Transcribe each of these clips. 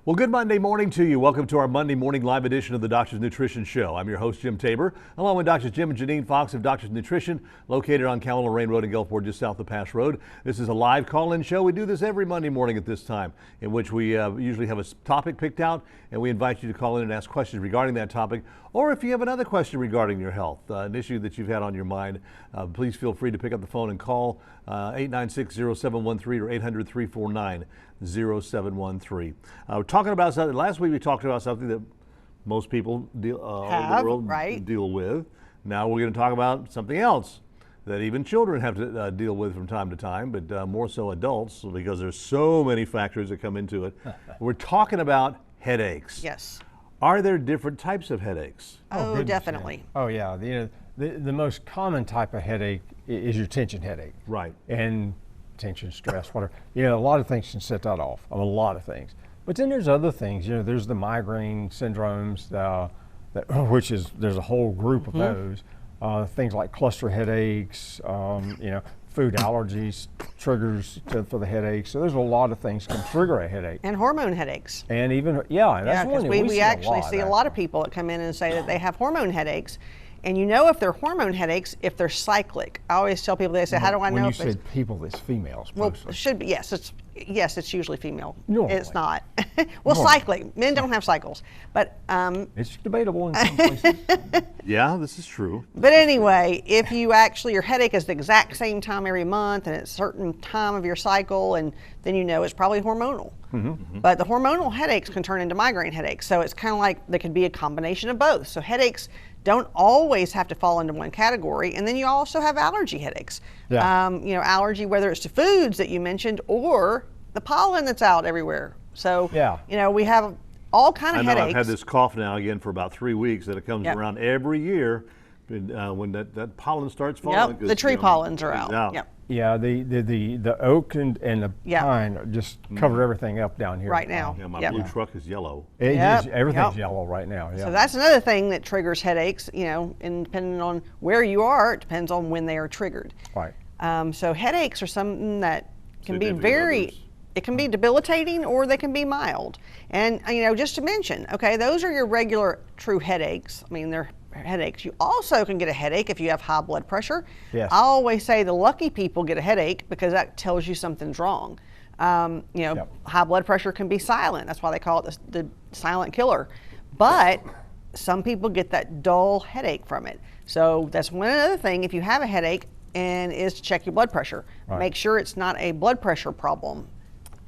Well, good Monday morning to you. Welcome to our Monday morning live edition of the Doctor's Nutrition Show. I'm your host, Jim Tabor, along with Drs. Jim and Janine Fox of Doctor's Nutrition, located on Camel Lorraine Road in Gulfport, just south of Pass Road. This is a live call-in show. We do this every Monday morning at this time, in which we usually have a topic picked out, and we invite you to call in and ask questions regarding that topic. Or if you have another question regarding your health, an issue that you've had on your mind, please feel free to pick up the phone and call 896-0713 or 800-349-0713. We're talking about something. Last week we talked about something that most people in the world deal with. Now we're going to talk about something else that even children have to deal with from time to time, but more so adults, because there's so many factors that come into it. We're talking about headaches. Yes. Are there different types of headaches? Oh, definitely. Oh, yeah. The most common type of headache is your tension headache. Right. And tension, stress, whatever. A lot of things can set that off. A lot of things. But then there's other things. There's the migraine syndromes, there's a whole group of those. Things like cluster headaches, food allergies, triggers for the headache. So there's a lot of things can trigger a headache. And hormone headaches. And even, that's because one we actually see a lot of people that come in and say that they have hormone headaches. And if they're hormone headaches, if they're cyclic. I always tell people, they say, how do I know when if you said people, it's females mostly. Well, it should be, yes, it's usually female. Normally. It's not. Cyclic. Men don't have cycles. But it's debatable in some places. Yeah, this is true. But anyway, if you actually, your headache is the exact same time every month and it's a certain time of your cycle, and then it's probably hormonal. But the hormonal headaches can turn into migraine headaches. So it's kind of like there could be a combination of both. So headaches don't always have to fall into one category. And then you also have allergy headaches. Yeah. Allergy, whether it's to foods that you mentioned or the pollen that's out everywhere. So, we have all kind of headaches. I've had this cough now again for about 3 weeks, that it comes around every year when that pollen starts falling. Yep, the tree pollens are out. Yep. Yeah, the oak and the pine just cover everything up down here. Right now. Yeah, my blue truck is yellow. Everything's yellow right now. Yeah. So that's another thing that triggers headaches, and depending on where you are, it depends on when they are triggered. Right. So headaches are something that can be it can be debilitating, or they can be mild. And, just to mention, those are your regular true headaches. They're headaches. You also can get a headache if you have high blood pressure. Yes. I always say the lucky people get a headache because that tells you something's wrong. High blood pressure can be silent. That's why they call it the silent killer. But some people get that dull headache from it. So that's one other thing. If you have a headache, is to check your blood pressure. Right. Make sure it's not a blood pressure problem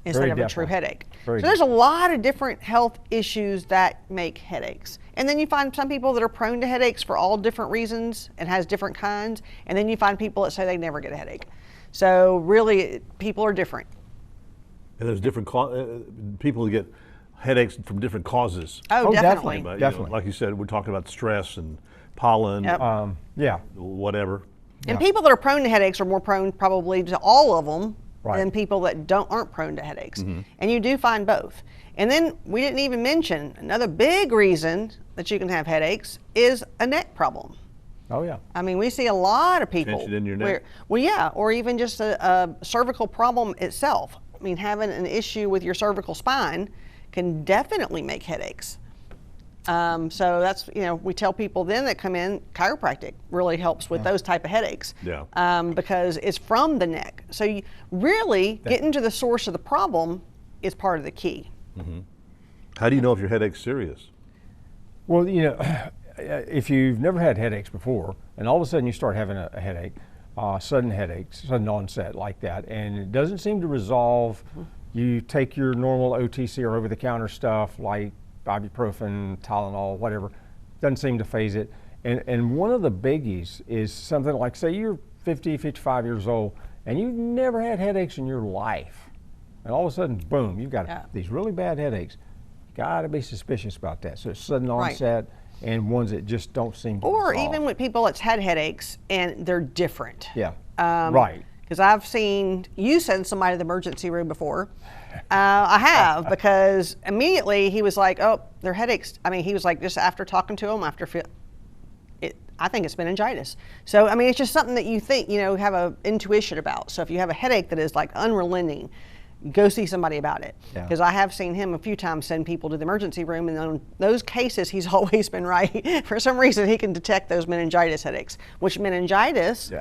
instead of a true headache. So Very there's a lot of different health issues that make headaches. And then you find some people that are prone to headaches for all different reasons and has different kinds. And then you find people that say they never get a headache. So really, people are different. And there's different people who get headaches from different causes. Oh, definitely. But, Definitely. like you said, we're talking about stress and pollen, whatever. And people that are prone to headaches are more prone probably to all of them than people that aren't prone to headaches. And you do find both. And then we didn't even mention another big reason that you can have headaches is a neck problem. Oh, yeah. We see a lot of people. Tension in your neck? Or even just a cervical problem itself. Having an issue with your cervical spine can definitely make headaches. So that's, we tell people then that come in, chiropractic really helps with those type of headaches. Yeah. Because it's from the neck. So you really getting to the source of the problem is part of the key. How do you know if your headache's serious? Well, if you've never had headaches before, and all of a sudden you start having a headache, sudden headaches, sudden onset like that, and it doesn't seem to resolve, you take your normal OTC or over-the-counter stuff like ibuprofen, Tylenol, whatever, doesn't seem to phase it. And one of the biggies is something like, say you're 50, 55 years old, and you've never had headaches in your life. And all of a sudden, boom, you've got these really bad headaches. Got to be suspicious about that. So it's sudden onset and ones that just don't seem to Or resolve. even with people that's had headaches and they're different. Yeah, right. Because I've seen you send somebody to the emergency room before. I have, because immediately he was like, oh, their headaches. He was like, just after talking to him, I think it's meningitis. So, it's just something that you think, have an intuition about. So if you have a headache that is like unrelenting, go see somebody about it. Yeah. Because I have seen him a few times send people to the emergency room, and on those cases, he's always been right. For some reason, he can detect those meningitis headaches, which meningitis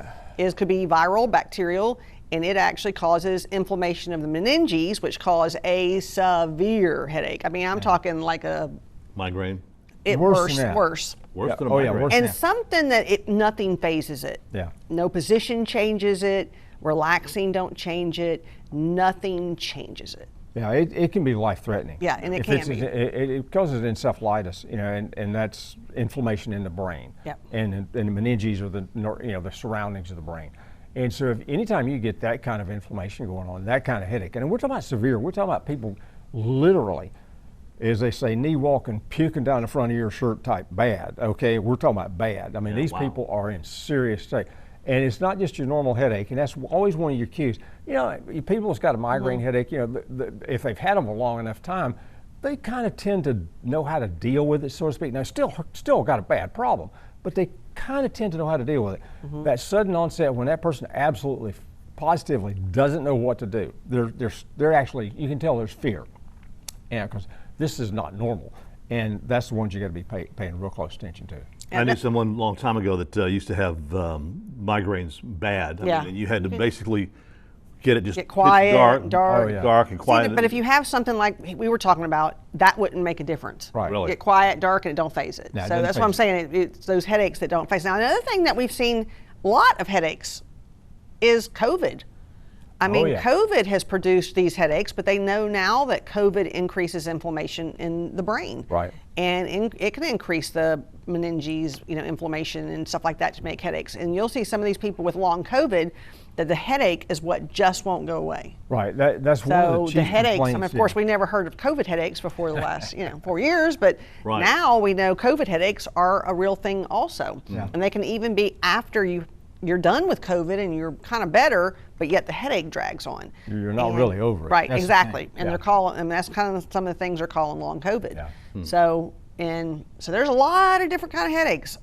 could be viral, bacterial, and it actually causes inflammation of the meninges, which cause a severe headache. I mean, I'm talking like a migraine. Worse. Worse than a migraine. Worse. And something that nothing phases it. Yeah. No position changes it. Relaxing don't change it. Nothing changes it. Yeah, it can be life-threatening. Yeah, and it can be. It causes encephalitis, and that's inflammation in the brain. Yep. And the meninges are the surroundings of the brain. And so anytime you get that kind of inflammation going on, that kind of headache, and we're talking about severe, we're talking about people literally, as they say, knee walking, puking down the front of your shirt type bad, okay? We're talking about bad. I mean, these people are in serious state. And it's not just your normal headache, and that's always one of your cues. You know, people that's got a migraine headache, you know, if they've had them a long enough time, they kind of tend to know how to deal with it, so to speak. Now, still got a bad problem, but they kind of tend to know how to deal with it. That sudden onset, when that person absolutely, positively doesn't know what to do, they're actually, you can tell there's fear, and because this is not normal, and that's the ones you got to be paying real close attention to. I knew someone a long time ago that used to have migraines bad. I mean, and you had to basically get quiet, dark and quiet. But if you have something like we were talking about, that wouldn't make a difference. Right. Really? Get quiet, dark, and it don't phase it. No, So that's what I'm saying. It's those headaches that don't phase. Now, another thing that we've seen a lot of headaches is COVID. I mean, COVID has produced these headaches, but they know now that COVID increases inflammation in the brain. Right. And it can increase the meninges, inflammation and stuff like that to make headaches. And you'll see some of these people with long COVID that the headache is what just won't go away. Right. That's one of the chief the headaches. complaints. I mean, of course, we never heard of COVID headaches before the last 4 years, but Right. now we know COVID headaches are a real thing also. Yeah. And they can even be after you're done with COVID and you're kind of better, but yet the headache drags on. You're not really over it. Right, That's exactly. the thing. And they're calling, and that's kind of some of the things they're calling long COVID. Yeah. So there's a lot of different kind of headaches.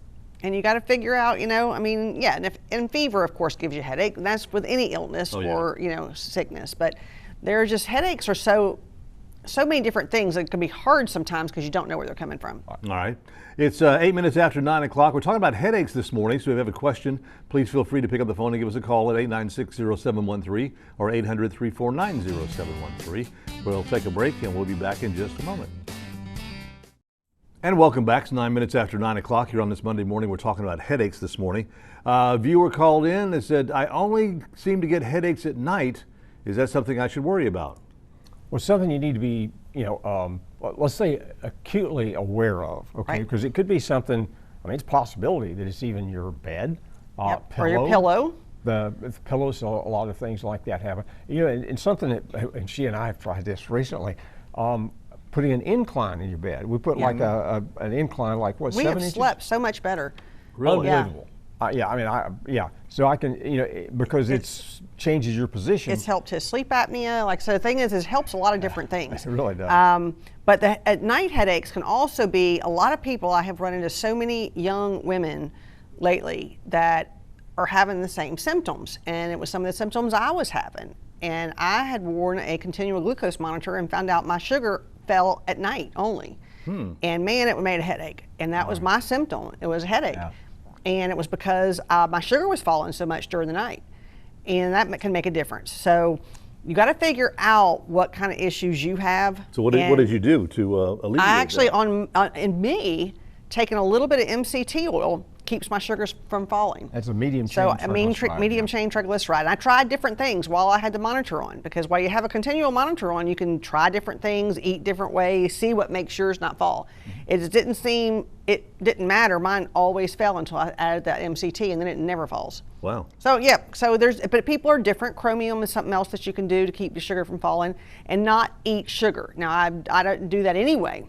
And you got to figure out, and fever, of course, gives you a headache. And that's with any illness or, sickness. But headaches are so many different things that can be hard sometimes because you don't know where they're coming from. All right. It's 8 minutes after 9 o'clock. We're talking about headaches this morning, so if you have a question, please feel free to pick up the phone and give us a call at 896-0713 or 800-349-0713. We'll take a break and we'll be back in just a moment. And welcome back. It's 9 minutes after 9 o'clock here on this Monday morning. We're talking about headaches this morning. A viewer called in and said, I only seem to get headaches at night. Is that something I should worry about? Well, something you need to be, let's say acutely aware of, okay? Because it could be something, it's a possibility that it's even your bed, or your pillow. The pillows, a lot of things like that happen. And something that, and she and I have tried this recently, putting an incline in your bed. We put like an incline, like what, 7 inches? We have slept so much better. Really? Unbelievable. So I can, because it changes your position. It's helped his sleep apnea. So the thing is, it helps a lot of different things. It really does. But at night headaches can also be, a lot of people, I have run into so many young women lately that are having the same symptoms. And it was some of the symptoms I was having. And I had worn a continual glucose monitor and found out my sugar fell at night only. And man, it made a headache. And that was my symptom. It was a headache. Yeah. And it was because my sugar was falling so much during the night. And that can make a difference. So you got to figure out what kind of issues you have. So what did you do to alleviate I actually, that? in me, taking a little bit of MCT oil keeps my sugars from falling. That's a medium chain triglyceride. Medium chain triglyceride. And I tried different things while I had the monitor on, because while you have a continual monitor on, you can try different things, eat different ways, see what makes yours not fall. It didn't matter. Mine always fell until I added that MCT, and then it never falls. Wow. So but people are different. Chromium is something else that you can do to keep your sugar from falling, and not eat sugar. Now I don't do that anyway.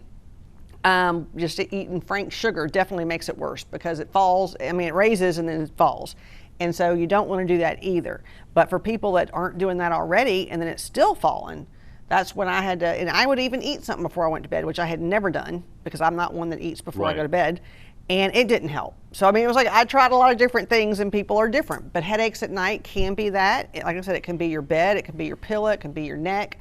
Just eating Frank's sugar definitely makes it worse because it falls. It raises and then it falls. And so you don't want to do that either. But for people that aren't doing that already and then it's still falling, that's when I had to, and I would even eat something before I went to bed, which I had never done because I'm not one that eats before I go to bed. and it didn't help. So I mean, it was like I tried a lot of different things, and people are different. But headaches at night can be that. Like I said, it can be your bed, it can be your pillow, it can be your neck.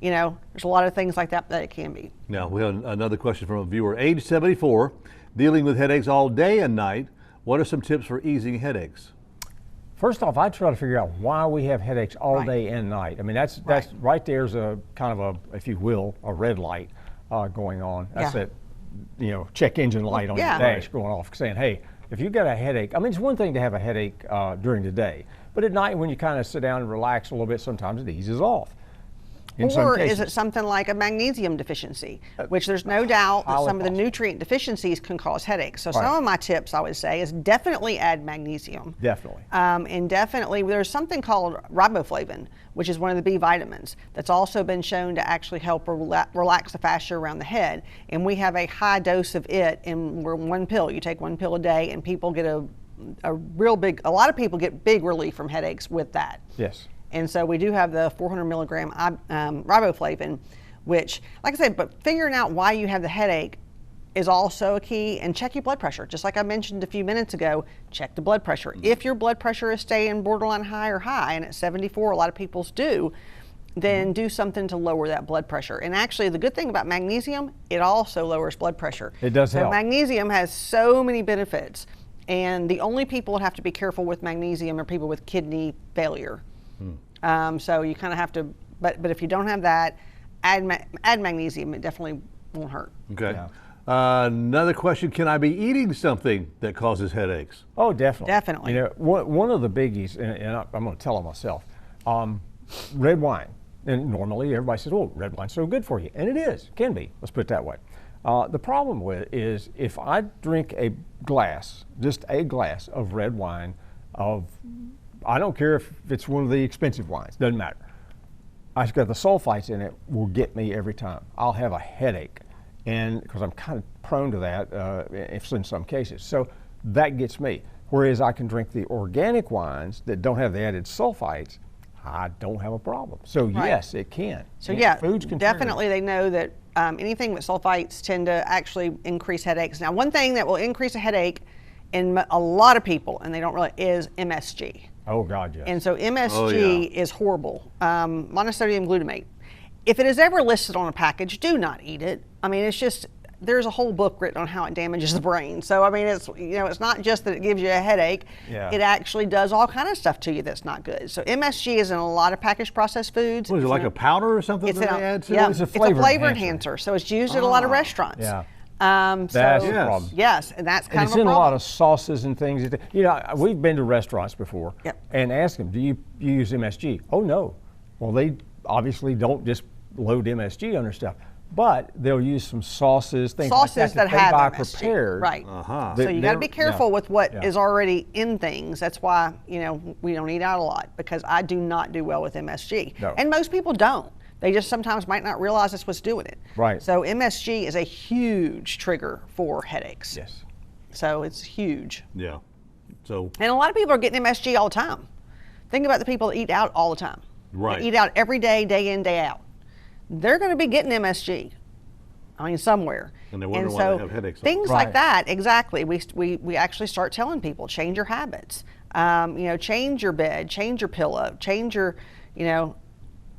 You know, there's a lot of things like that it can be. Now, we have another question from a viewer, age 74, dealing with headaches all day and night. What are some tips for easing headaches? First off, I try to figure out why we have headaches all Right. day and night. I mean, that's right there's a kind of a, if you will, a red light going on. That's Yeah. that, you know, check engine light on Yeah. your dash going off saying, hey, if you've got a headache, I mean, it's one thing to have a headache during the day, but at night when you kind of sit down and relax a little bit, sometimes it eases off. In some Or is cases. it something like a magnesium deficiency, which there's no doubt that highly some of the possible. nutrient deficiencies can cause headaches. So Right. some of my tips I would say is definitely add magnesium. Definitely. And definitely there's something called riboflavin, which is one of the B vitamins that's also been shown to actually help relax the fascia around the head. And we have a high dose of it in one pill. You take one pill a day and people get a lot of people get big relief from headaches with that. Yes. And so we do have the 400 milligram riboflavin, which, like I said, but figuring out why you have the headache is also a key. And check your blood pressure. Just like I mentioned a few minutes ago, check the blood pressure. If your blood pressure is staying borderline high or high, and at 74, a lot of people's do, then do something to lower that blood pressure. And actually, the good thing about magnesium, it also lowers blood pressure. It does help. So magnesium has so many benefits. And the only people that have to be careful with magnesium are people with kidney failure. So you kind of have to, but if you don't have that, add magnesium. It definitely won't hurt. Okay. Yeah. Another question, can I be eating something that causes headaches? Oh, definitely. Definitely. You know, one of the biggies, and I'm going to tell them myself, red wine. And normally everybody says, oh, red wine's so good for you. And it is, can be, let's put it that way. The problem with it is if I drink a glass, just a glass of red wine I don't care if it's one of the expensive wines, doesn't matter. I've got the sulfites in it will get me every time. I'll have a headache, and because I'm kind of prone to that in some cases. So that gets me. Whereas I can drink the organic wines that don't have the added sulfites, I don't have a problem. So Right. yes, it can. So And yeah, foods can trigger it. definitely they know that anything with sulfites tend to actually increase headaches. Now, one thing that will increase a headache in a lot of people, and they don't really, is MSG. Oh God, yes. And so MSG Oh, yeah. is horrible, monosodium glutamate. If it is ever listed on a package, do not eat it. I mean, it's just, there's a whole book written on how it damages the brain. So I mean, it's, you know, it's not just that it gives you a headache. Yeah. It actually does all kind of stuff to you that's not good. So MSG is in a lot of packaged processed foods. What is it, It's like in a powder or something It's that in they add to yeah, it? It's a it's a flavor flavor enhancer. enhancer. So it's used at a lot of restaurants. Yeah. So, That's the Yes. problem. yes, and that's And kind it's of a in a problem. lot of sauces and things. You know, we've been to restaurants before Yep. and asked them, do you use MSG? Oh, no. Well, they obviously don't just load MSG on their stuff, but they'll use some sauces, things Sauces like that they have buy MSG, prepared. right? Uh-huh. So you got to be careful with what is Yeah. already in things. That's why, you know, we don't eat out a lot, because I do not do well with MSG, No. and most people don't. They just sometimes might not realize that's what's doing it. Right. So MSG is a huge trigger for headaches. Yes. So it's huge. Yeah. So, And a lot of people are getting MSG all the time. Think about the people that eat out all the time. Right. They eat out every day, day in, day out. They're going to be getting MSG. I mean, somewhere. And they wonder why so they have headaches. Things Right. like that, exactly. We actually start telling people, change your habits. You know, change your bed, change your pillow, change your, you know,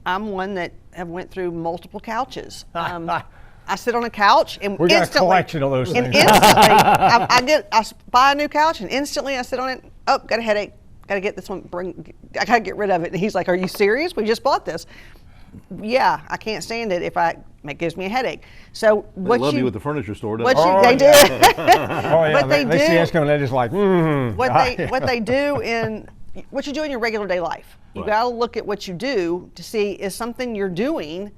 I'm one that have went through multiple couches. I sit on a couch and We got a instantly, collection of those and things. instantly, I buy a new couch and instantly I sit on it. Oh, got a headache. Got to get this one. I got to get rid of it. And he's like, "Are you serious? We just bought this." Yeah, I can't stand it if it gives me a headache. So they what love you you at the furniture store, what don't you, they? they do. Oh, yeah. What they they see do- us coming, they're just like, what they do in what you do in your regular day life. You Right. got to look at what you do to see is something you're doing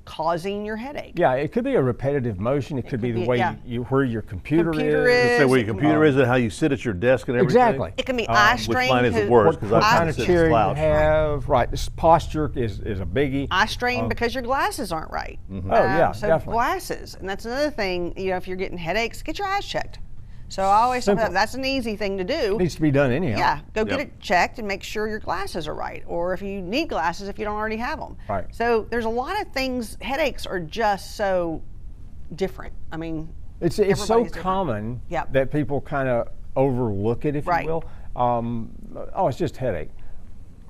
causing your headache. Yeah, it could be a repetitive motion. It could be could the be, way yeah. where your computer Computer is. Say where it your can computer is and how you sit at your desk and everything. Exactly. It can be eye strain. Which mine is the because- worst because What I kind of sit chair you slouched. have, right? This posture is a biggie. Eye strain because your glasses aren't right. Oh, yeah, so definitely. glasses, and that's another thing. You know, if you're getting headaches, get your eyes checked. So I always say Simple. that's an easy thing to do. Needs to be done anyhow. Yeah, go get Yep. it checked and make sure your glasses are right, or if you need glasses, if you don't already have them. Right. So there's a lot of things. Headaches are just so different. I mean, It's so Everybody's different. common Yep. that people kind of overlook it, if Right. you will. Oh, it's just headache.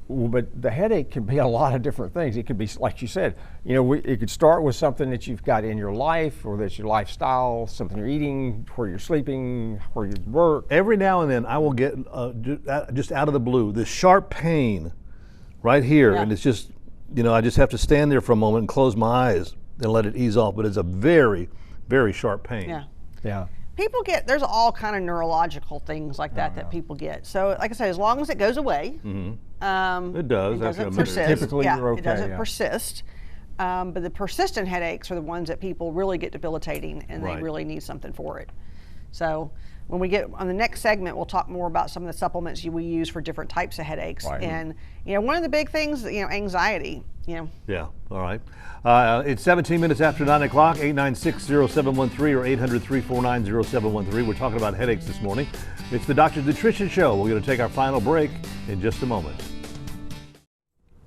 Well, but the headache can be a lot of different things. It could be, like you said, it could start with something that you've got in your life, or that's your lifestyle, something you're eating, where you're sleeping, where you work. Every now and then I will get, just out of the blue, this sharp pain right here. Yeah. And it's just, I just have to stand there for a moment and close my eyes and let it ease off. But it's a very, very sharp pain. Yeah. Yeah. People get, there's all kind of neurological things like that that people get. So like I said, as long as it goes away, It does. it after a doesn't minute. persist. Typically, yeah, you're okay, it doesn't yeah. persist. But the persistent headaches are the ones that people really get debilitating, and Right. they really need something for it. So when we get on the next segment, we'll talk more about some of the supplements we use for different types of headaches. Right. And one of the big things, anxiety. Yeah, all right. It's 17 minutes after 9 o'clock, 896-0713 or 800-349-0713. We're talking about headaches this morning. It's the Doctor's Nutrition Show. We're going to take our final break in just a moment.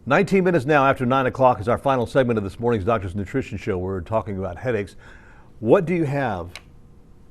19 minutes now after 9 o'clock is our final segment of this morning's Doctor's Nutrition Show. We're talking about headaches. What do you have?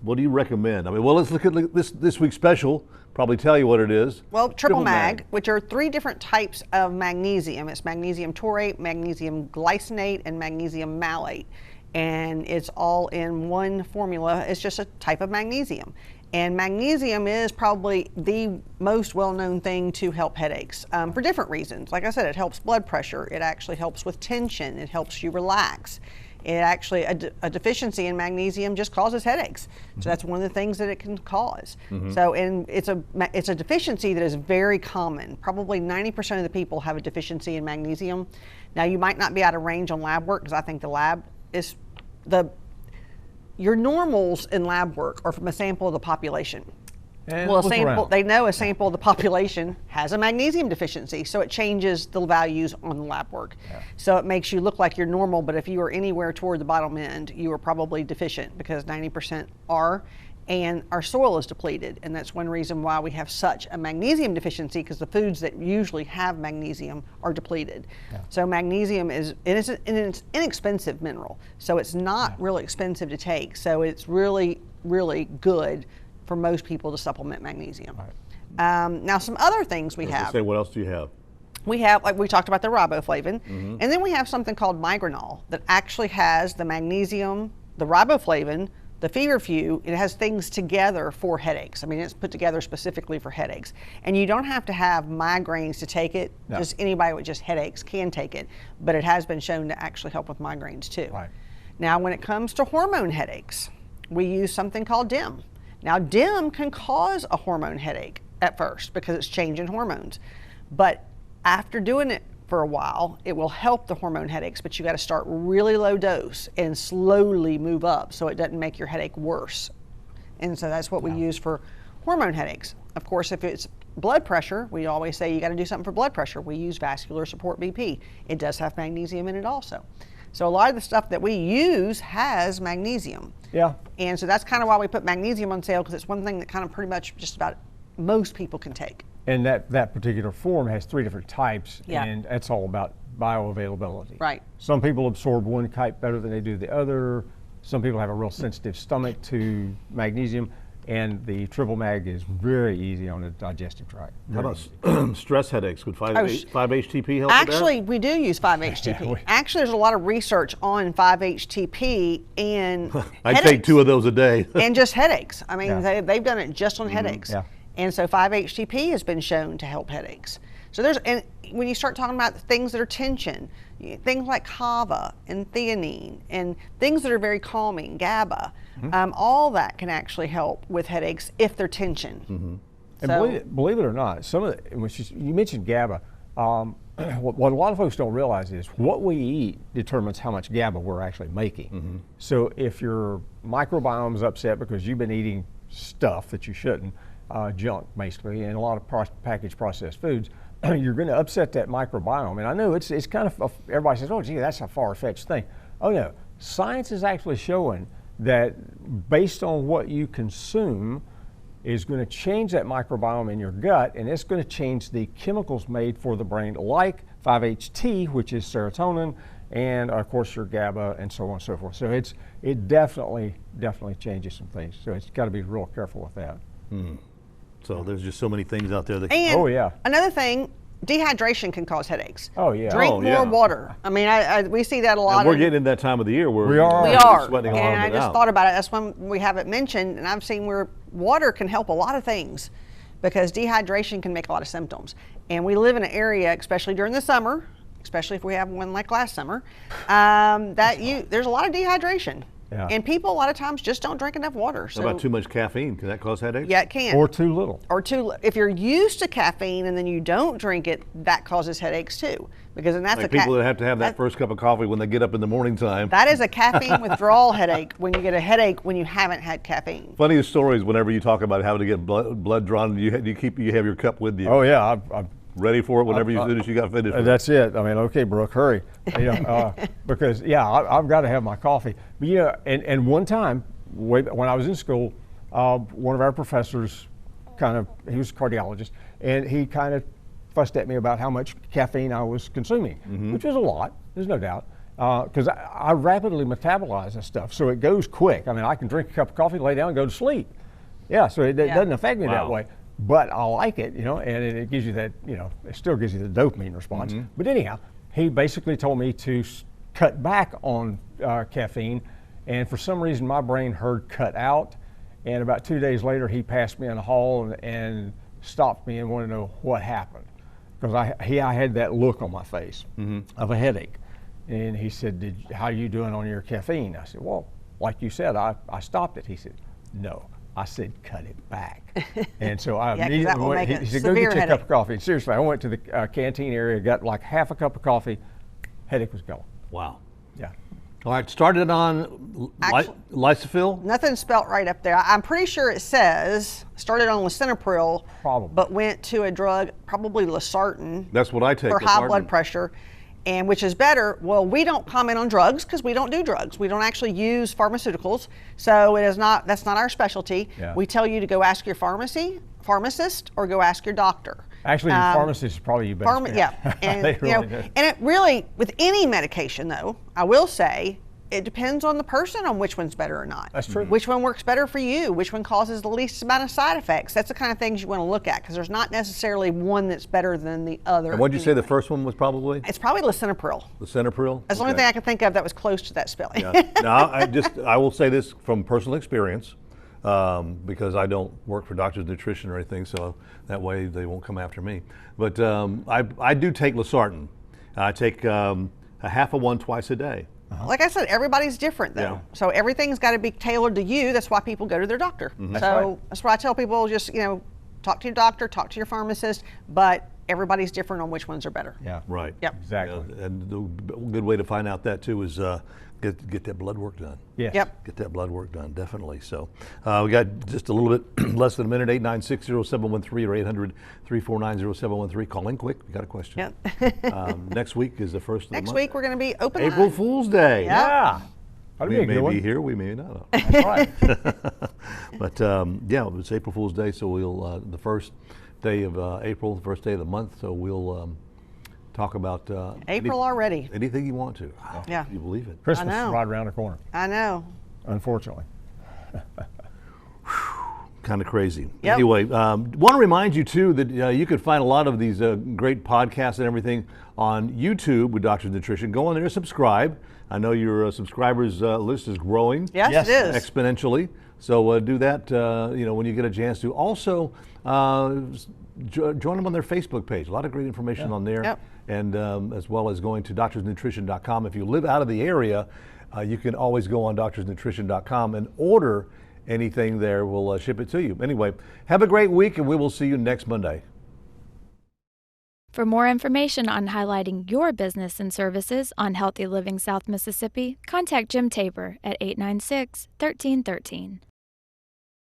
What do you recommend? Well, let's look at this week's special. Probably tell you what it is. Well, triple mag, which are 3 different types of magnesium. It's magnesium taurate, magnesium glycinate, and magnesium malate. And it's all in one formula. It's just a type of magnesium. And magnesium is probably the most well-known thing to help headaches for different reasons. Like I said, it helps blood pressure. It actually helps with tension. It helps you relax. It actually, a deficiency in magnesium just causes headaches. So that's one of the things that it can cause. So, and it's a deficiency that is very common. Probably 90% of the people have a deficiency in magnesium. Now, you might not be out of range on lab work, because I think the lab is, your normals in lab work are from a sample of the population. And Well, look around. they know a sample of the population has a magnesium deficiency, so it changes the values on the lab work. So it makes you look like you're normal, but if you are anywhere toward the bottom end, you are probably deficient, because 90% are, and our soil is depleted. And that's one reason why we have such a magnesium deficiency, because the foods that usually have magnesium are depleted. So magnesium is an inexpensive mineral, so it's not really expensive to take. So it's really, really good for most people to supplement magnesium. Now, some other things we have. Say, what else do you have? We have, like we talked about, the riboflavin, and then we have something called Migranol that actually has the magnesium, the riboflavin, the feverfew. It has things together for headaches. I mean, it's put together specifically for headaches. And you don't have to have migraines to take it. No. Just anybody with just headaches can take it, but it has been shown to actually help with migraines too. Right. Now, when it comes to hormone headaches, we use something called DIM. Now, DIM can cause a hormone headache at first because it's changing hormones. But after doing it for a while, it will help the hormone headaches, but you got to start really low dose and slowly move up so it doesn't make your headache worse. And so that's what we use for hormone headaches. Of course, if it's blood pressure, we always say you got to do something for blood pressure. We use vascular support BP. It does have magnesium in it also. So a lot of the stuff that we use has magnesium. Yeah. And so that's kind of why we put magnesium on sale, because it's one thing that kind of pretty much just about most people can take. And that particular form has 3 different types, Yeah. and that's all about bioavailability. Right. Some people absorb one type better than they do the other. Some people have a real sensitive stomach to magnesium, and the triple mag is very easy on the digestive tract. How Very about easy. stress headaches? Would 5-HTP help Actually, with we do use 5-HTP. Yeah, Actually, there's a lot of research on 5-HTP and that? I take headaches. 2 of those a day. And just headaches. I mean, Yeah. they've done it just on headaches. Yeah. And so 5-HTP has been shown to help headaches. So and when you start talking about things that are tension, things like kava and theanine and things that are very calming, GABA, all that can actually help with headaches if they're tension. And So- believe it or not, some of the, which is, you mentioned GABA. What a lot of folks don't realize is what we eat determines how much GABA we're actually making. So if your microbiome is upset because you've been eating stuff that you shouldn't, junk basically, and a lot of packaged processed foods, you're going to upset that microbiome. And I know it's kind of, everybody says, oh gee, that's a far-fetched thing. Oh no, science is actually showing that based on what you consume is going to change that microbiome in your gut, and it's going to change the chemicals made for the brain, like 5-HT, which is serotonin, and of course your GABA and so on and so forth. So it definitely changes some things. So it's got to be real careful with that. So there's just so many things out there that. And Oh, yeah. another thing, dehydration can cause headaches. Oh, yeah. Drink Oh, more yeah. water. I mean, we see that a lot. And we're getting in that time of the year where We are. We We are. sweating a lot And of I it just out. thought about it. That's when we have it mentioned, and I've seen where water can help a lot of things because dehydration can make a lot of symptoms. And we live in an area, especially during the summer, especially if we have one like last summer, there's a lot of dehydration. Yeah. And people a lot of times just don't drink enough water. How about too much caffeine? Can that cause headaches? Yeah, it can. Or too little. If you're used to caffeine and then you don't drink it, that causes headaches too. Because then that's Like people that have to have that first cup of coffee when they get up in the morning time. that is a caffeine withdrawal headache when you get a headache when you haven't had caffeine. Funniest stories whenever you talk about having to get blood drawn, you have your cup with you. Oh yeah, I'm Ready for it whenever as soon as you got finished. with it. that's it. I mean, okay, Brooke, hurry. Because I've got to have my coffee. But and one time when I was in school, one of our professors he was a cardiologist, and he kind of fussed at me about how much caffeine I was consuming, which was a lot, there's no doubt. Because I rapidly metabolize this stuff, so it goes quick. I mean, I can drink a cup of coffee, lay down, and go to sleep. Yeah, so it doesn't affect me that Wow. way. But I like it, and it gives you that, it still gives you the dopamine response. But anyhow, he basically told me to cut back on caffeine, and for some reason my brain heard cut out, and about 2 days later he passed me in the hall and stopped me and wanted to know what happened. Because I had that look on my face of a headache. And he said, how are you doing on your caffeine? I said, well, like you said, I stopped it. He said, no. I said, cut it back. And so I 'cause that immediately will went, make a he said, go severe get you a cup headache. of coffee. And seriously, I went to the canteen area, got like half a cup of coffee, headache was gone. Wow. Yeah. All right, started on Lysafil. Nothing's spelt right up there. I'm pretty sure it says started on lisinopril, Probably. but went to a drug, probably losartan, That's what I take. for high losartan. blood pressure, and which is better. Well, we don't comment on drugs because we don't do drugs. We don't actually use pharmaceuticals, so it is not. That's not our specialty. Yeah. We tell you to go ask your pharmacist, or go ask your doctor. Actually, your pharmacist is probably your best bet. Yeah, and They really do. and it really, with any medication though, I will say it depends on the person on which one's better or not. That's true. Which one works better for you? Which one causes the least amount of side effects? That's the kind of things you want to look at because there's not necessarily one that's better than the other. And what did you say the anyway. first one was probably? It's probably lisinopril. Lisinopril? That's the only thing I can think of that was close to that spelling. Yeah. Now, I will say this from personal experience, because I don't work for Doctor's Nutrition or anything, so that way they won't come after me. But I do take losartan. I take a half of one twice a day. Like I said, everybody's different though. Yeah. So everything's got to be tailored to you. That's why people go to their doctor. That's So right. that's why I tell people just, talk to your doctor, talk to your pharmacist, but everybody's different on which ones are better. Yeah. Right. Yep. Exactly. Yeah, and the good way to find out that too is get that blood work done. Yes. Yep. Get that blood work done, definitely. So we got just a little bit less than a minute, 896-0713 or 800-349-0713. Call in quick, we got a question. Yep. Next week is the first of the Next month. week we're going to be open. April line. Fool's Day. Yeah. That'd We be a may good one. be here, we may not. That's right. But yeah, it's April Fool's Day, so we'll, the first day of April, the first day of the month, so we'll talk about April already. anything you want to. Yeah. You believe it. Christmas I know. is right around the corner, I know. unfortunately. Kind of crazy. Yep. Anyway, want to remind you too that you can find a lot of these great podcasts and everything on YouTube with Doctor's Nutrition. Go on there, subscribe. I know your subscribers list is growing Yes, Yes. it is. exponentially. So do that. When you get a chance to. Also, join them on their Facebook page. A lot of great information on there. Yep. And as well as going to doctorsnutrition.com. If you live out of the area, you can always go on doctorsnutrition.com and order anything there. We'll ship it to you. Anyway, have a great week, and we will see you next Monday. For more information on highlighting your business and services on Healthy Living South Mississippi, contact Jim Tabor at 896-1313.